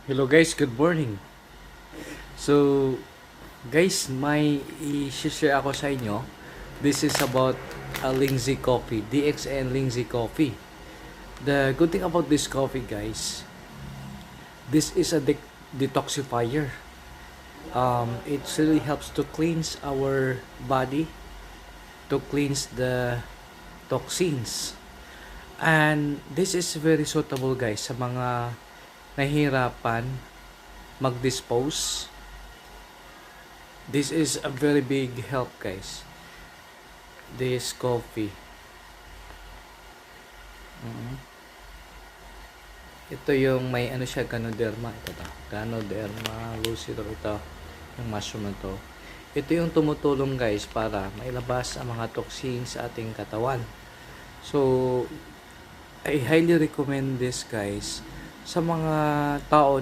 Hello guys, good morning. So guys, may i-share ako sa inyo. This is about Lindsay Coffee, DXN Lindsay Coffee. The good thing about this coffee guys, this is a detoxifier. It really helps to cleanse our body, to cleanse the toxins. And this is very suitable guys sa mga nahihirapan mag-dispose. This is a very big help guys, this coffee. Ito yung may ano siya, Ganoderma. Ito ba? Ganoderma lucidum. Ito yung mushroom na to. Ito yung tumutulong guys para mailabas ang mga toxins sa ating katawan. So I highly recommend this guys sa mga tao